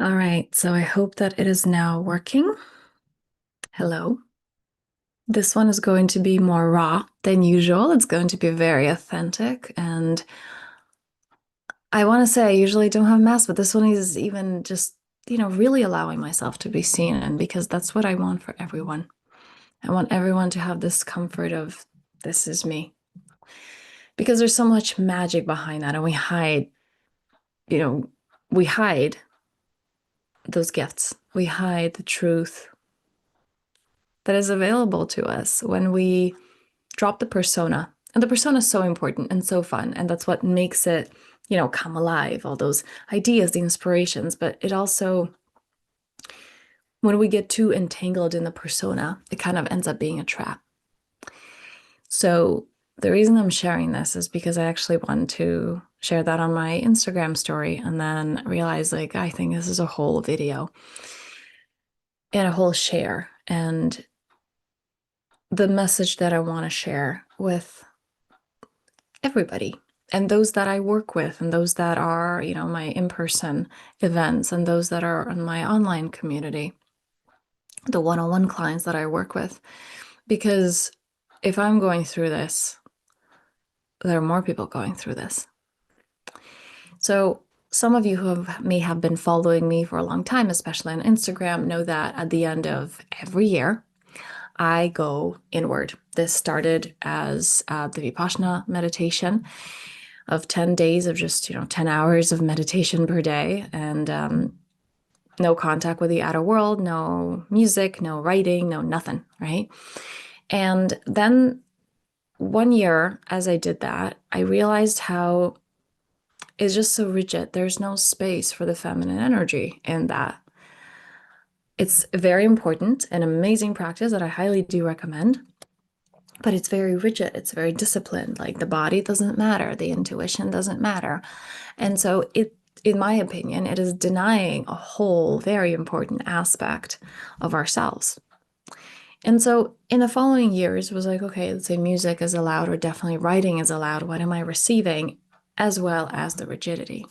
All right, so I hope that it is now working. Hello. This one is going to be more raw than usual. It's going to be very authentic. And I want to say I usually don't have masks, but this one is even just, really allowing myself to be seen. And because that's what I want for everyone. I want everyone to have this comfort of this is me. Because there's so much magic behind that. And you know, we hide those gifts. We hide the truth that is available to us when we drop the persona. And the persona is so important and so fun. And that's what makes it, come alive, all those ideas, the inspirations. But it also, when we get too entangled in the persona, it kind of ends up being a trap. So the reason I'm sharing this is because I actually wanted to share that on my Instagram story and then realize like, I think this is a whole video and a whole share. And the message that I want to share with everybody and those that I work with and those that are, my in-person events and those that are in my online community, the one-on-one clients that I work with. Because if I'm going through this, there are more people going through this. So some of you may have been following me for a long time, especially on Instagram, know that at the end of every year, I go inward. This started as the Vipassana meditation of 10 days of just, 10 hours of meditation per day and no contact with the outer world, no music, no writing, no nothing, right? And then one year, as I did that, I realized how it's just so rigid. There's no space for the feminine energy in that. It's very important, an amazing practice that I highly do recommend. But it's very rigid, it's very disciplined. Like the body doesn't matter, the intuition doesn't matter. And so in my opinion, it is denying a whole very important aspect of ourselves. And so in the following years, it was like, okay, let's say music is allowed or definitely writing is allowed. What am I receiving? As well as the rigidity.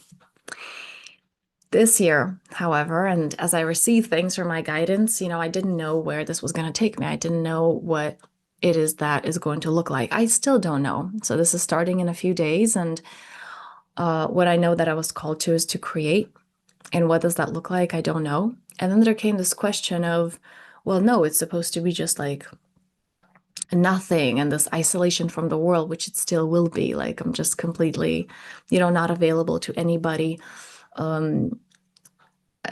This year, however, and as I received things from my guidance, I didn't know where this was going to take me. I didn't know what it is that is going to look like. I still don't know. So this is starting in a few days. And what I know that I was called to is to create. And what does that look like? I don't know. And then there came this question of, well, no, it's supposed to be just like nothing and this isolation from the world, which it still will be. Like I'm just completely, not available to anybody.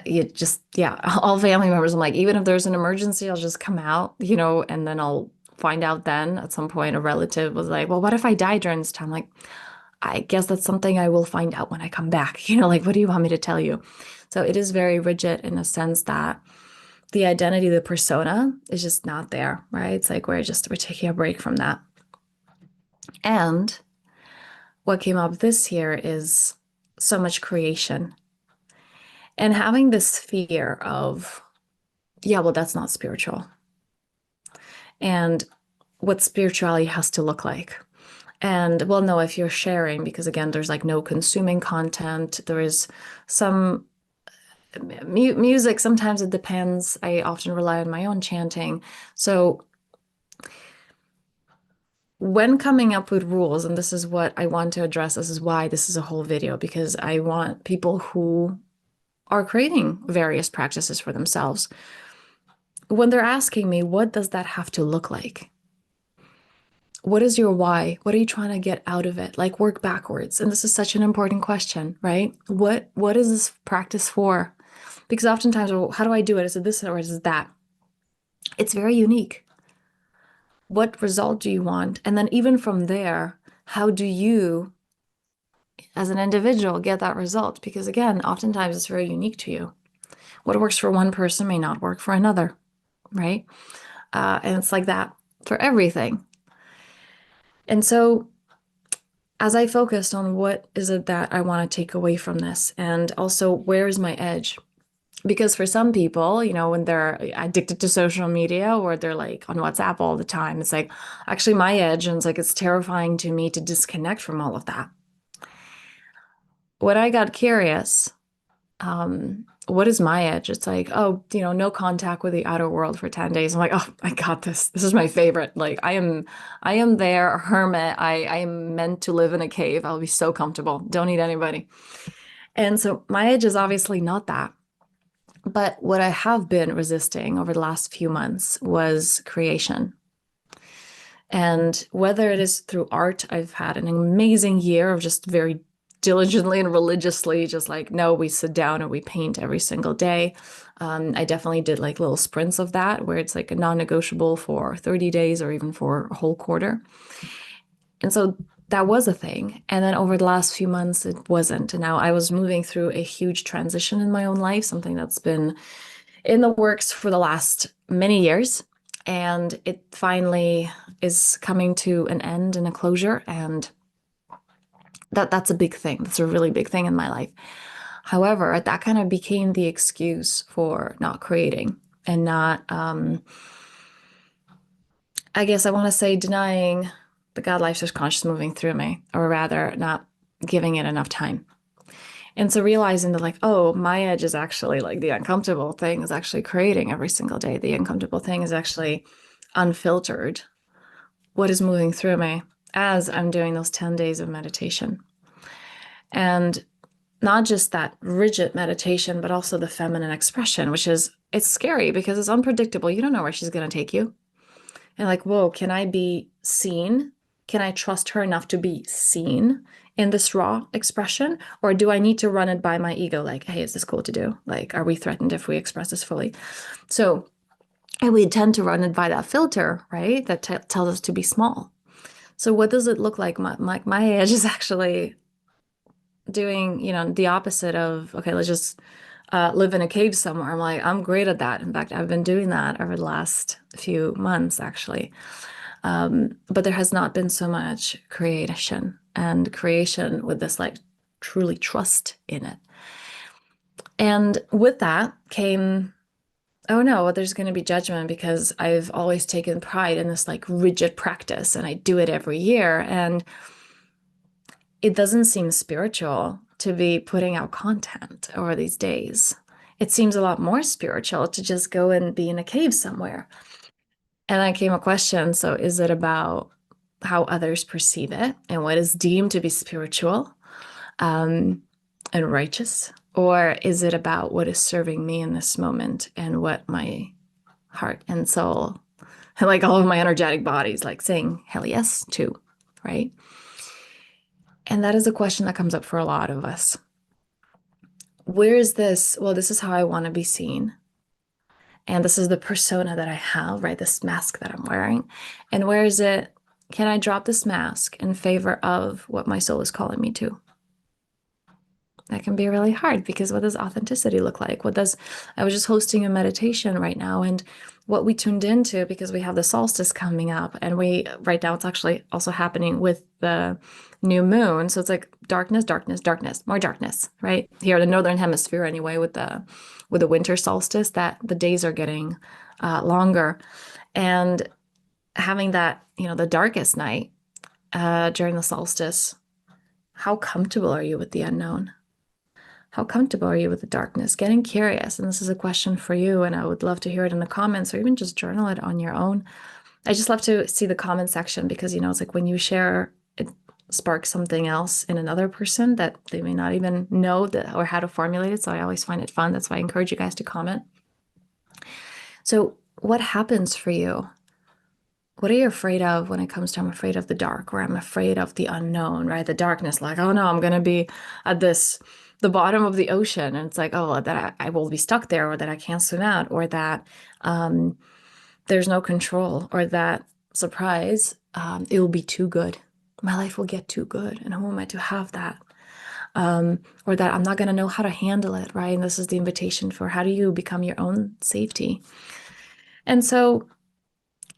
It just, yeah, all family members. I'm like, even if there's an emergency, I'll just come out, and then I'll find out then at some point a relative was like, well, what if I die during this time? Like, I guess that's something I will find out when I come back. Like, what do you want me to tell you? So it is very rigid in a sense that the identity, the persona is just not there, right? It's like we're taking a break from that. And what came up this year is so much creation and having this fear of, yeah, well, that's not spiritual. And what spirituality has to look like. And well, no, if you're sharing, because again, there's like no consuming content, there is some music, sometimes it depends. I often rely on my own chanting. So when coming up with rules, and this is what I want to address, this is why this is a whole video, because I want people who are creating various practices for themselves, when they're asking me, what does that have to look like? What is your why? What are you trying to get out of it? Like work backwards. And this is such an important question, right? What is this practice for? Because oftentimes, well, how do I do it? Is it this or is it that? It's very unique. What result do you want? And then even from there, how do you, as an individual, get that result? Because again, oftentimes it's very unique to you. What works for one person may not work for another, right? And it's like that for everything. And so as I focused on what is it that I want to take away from this, and also where is my edge? Because for some people, when they're addicted to social media or they're like on WhatsApp all the time, it's like actually my edge, and it's like it's terrifying to me to disconnect from all of that. When I got curious, what is my edge? It's like, oh, no contact with the outer world for 10 days. I'm like, oh, I got this. This is my favorite. Like I am there, a hermit. I am meant to live in a cave. I'll be so comfortable. Don't need anybody. And so my edge is obviously not that. But what I have been resisting over the last few months was creation. And whether it is through art, I've had an amazing year of just very diligently and religiously, just like, no, we sit down and we paint every single day. I definitely did like little sprints of that where it's like a non-negotiable for 30 days or even for a whole quarter. And so that was a thing. And then over the last few months, it wasn't. And now I was moving through a huge transition in my own life, something that's been in the works for the last many years. And it finally is coming to an end and a closure. And that's a big thing. That's a really big thing in my life. However, that kind of became the excuse for not creating and not, I guess I want to say, denying the God life source conscious moving through me, or rather not giving it enough time. And so realizing that, like, oh, my edge is actually like the uncomfortable thing is actually creating every single day. The uncomfortable thing is actually unfiltered. What is moving through me as I'm doing those 10 days of meditation? And not just that rigid meditation, but also the feminine expression, which is, it's scary because it's unpredictable. You don't know where she's going to take you. And like, whoa, can I be seen? Can I trust her enough to be seen in this raw expression? Or do I need to run it by my ego? Like, hey, is this cool to do? Like, are we threatened if we express this fully? So, and we tend to run it by that filter, right? That tells us to be small. So what does it look like? My edge is actually doing, the opposite of, okay, let's just live in a cave somewhere. I'm like, I'm great at that. In fact, I've been doing that over the last few months, actually. But there has not been so much creation and creation with this like truly trust in it. And with that came, oh no, well, there's going to be judgment because I've always taken pride in this like rigid practice and I do it every year. And it doesn't seem spiritual to be putting out content over these days. It seems a lot more spiritual to just go and be in a cave somewhere. And I came a question, so is it about how others perceive it and what is deemed to be spiritual and righteous? Or is it about what is serving me in this moment and what my heart and soul, and like all of my energetic bodies, like saying hell yes to, right? And that is a question that comes up for a lot of us. Where is this? Well, this is how I want to be seen. And this is the persona that I have, right? This mask that I'm wearing. And where is it? Can I drop this mask in favor of what my soul is calling me to? That can be really hard because what does authenticity look like? I was just hosting a meditation right now, and what we tuned into, because we have the solstice coming up, and right now it's actually also happening with the new moon. So it's like darkness, darkness, darkness, more darkness, right? Here in the northern hemisphere anyway, with the winter solstice, that the days are getting longer. And having that, the darkest night during the solstice, how comfortable are you with the unknown? How comfortable are you with the darkness? Getting curious. And this is a question for you, and I would love to hear it in the comments or even just journal it on your own. I just love to see the comment section because, it's like when you share, it sparks something else in another person that they may not even know that or how to formulate it. So I always find it fun. That's why I encourage you guys to comment. So what happens for you? What are you afraid of when it comes to I'm afraid of the dark, or I'm afraid of the unknown, right? The darkness, like, oh no, I'm going to be at the bottom of the ocean. And it's like, oh, that I will be stuck there, or that I can't swim out, or that there's no control, or that surprise, it will be too good. My life will get too good. And who am I to have that? Or that I'm not going to know how to handle it, right? And this is the invitation for how do you become your own safety? And so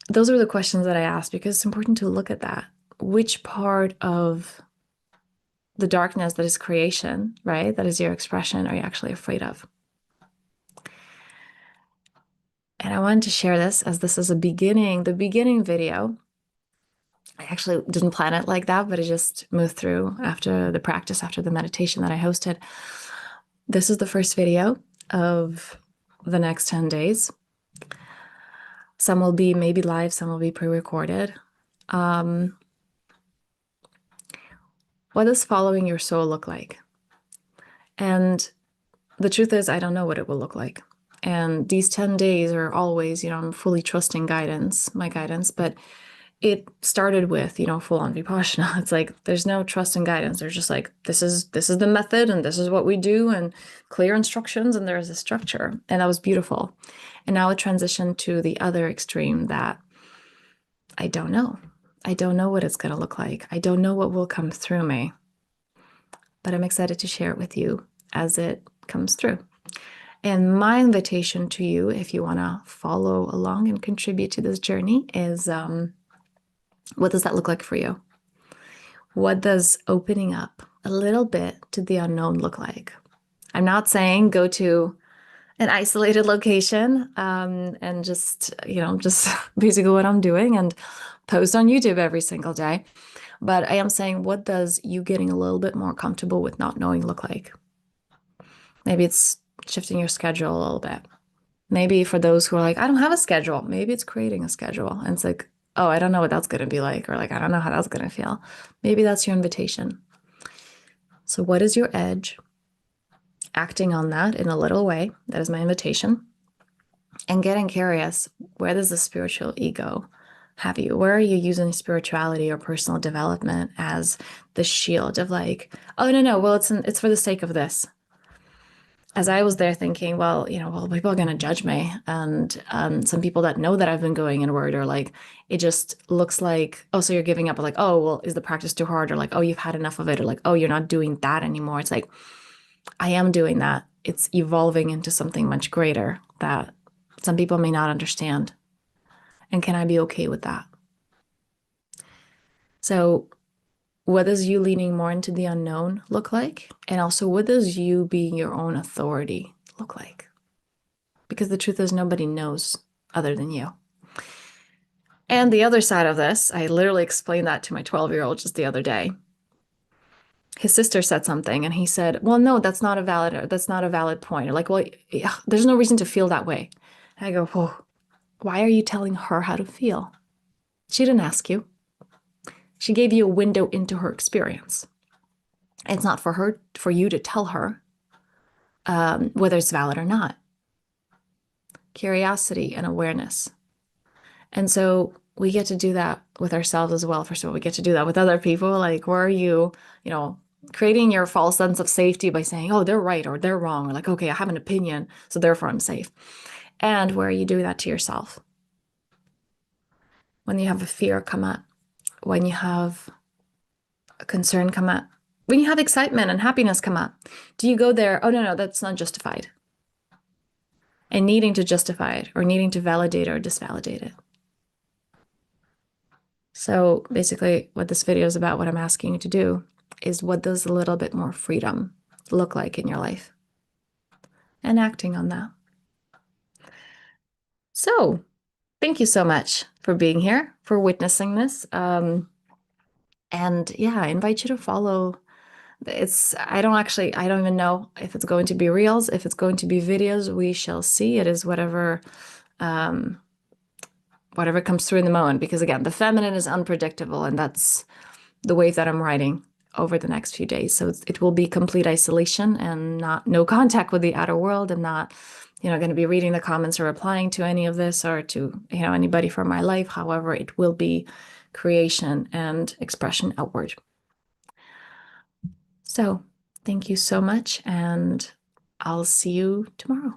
those are the questions that I ask because it's important to look at that. Which part of the darkness that is creation, right? That is your expression, are you actually afraid of? And I wanted to share this as this is the beginning video. I actually didn't plan it like that, but it just moved through after the practice, after the meditation that I hosted. This is the first video of the next 10 days. Some will be maybe live, some will be pre-recorded. What does following your soul look like? And the truth is, I don't know what it will look like. And these 10 days are always, I'm fully trusting my guidance, but it started with, full on Vipassana. It's like, there's no trust and guidance. There's just like, this is the method and this is what we do and clear instructions and there's a structure. And that was beautiful. And now it transitioned to the other extreme that I don't know. I don't know what it's going to look like. I don't know what will come through me, but I'm excited to share it with you as it comes through. And my invitation to you, if you want to follow along and contribute to this journey, is what does that look like for you? What does opening up a little bit to the unknown look like? I'm not saying go to an isolated location and just basically what I'm doing and post on YouTube every single day. But I am saying, what does you getting a little bit more comfortable with not knowing look like? Maybe it's shifting your schedule a little bit. Maybe for those who are like, I don't have a schedule, maybe it's creating a schedule. And it's like, oh, I don't know what that's going to be like, or like, I don't know how that's going to feel. Maybe that's your invitation. So what is your edge? Acting on that in a little way, that is my invitation. And getting curious, where does the spiritual ego have you? Where are you using spirituality or personal development as the shield of like, oh, no, well, it's for the sake of this. As I was there thinking, well, people are going to judge me. And some people that know that I've been going inward are like, it just looks like, oh, so you're giving up. Or like, oh, well, is the practice too hard? Or like, oh, you've had enough of it. Or like, oh, you're not doing that anymore. It's like, I am doing that. It's evolving into something much greater that some people may not understand. And can I be okay with that? So what does you leaning more into the unknown look like? And also, what does you being your own authority look like? Because the truth is, nobody knows other than you. And the other side of this, I literally explained that to my 12-year-old just the other day. His sister said something and he said, well, no, that's not a valid point. Or like, well, yeah, there's no reason to feel that way. And I go, whoa, why are you telling her how to feel? She didn't ask you. She gave you a window into her experience. It's not for you to tell her whether it's valid or not. Curiosity and awareness. And so we get to do that with ourselves as well. First of all, we get to do that with other people. Like, where are you, creating your false sense of safety by saying, oh, they're right or they're wrong. Or like, okay, I have an opinion, so therefore I'm safe. And where are you doing that to yourself? When you have a fear come up, when you have a concern come up, when you have excitement and happiness come up, do you go there, oh, no, that's not justified? And needing to justify it or needing to validate or disvalidate it. So basically what this video is about, what I'm asking you to do is, what does a little bit more freedom look like in your life? And acting on that. So thank you so much for being here, for witnessing this. And yeah, I invite you to follow. I don't even know if it's going to be reels, if it's going to be videos. We shall see. It is whatever comes through in the moment, because again, the feminine is unpredictable, and that's the wave that I'm riding over the next few days. So it will be complete isolation and no contact with the outer world, and not, going to be reading the comments or replying to any of this or to, anybody from my life. However, it will be creation and expression outward. So thank you so much, and I'll see you tomorrow.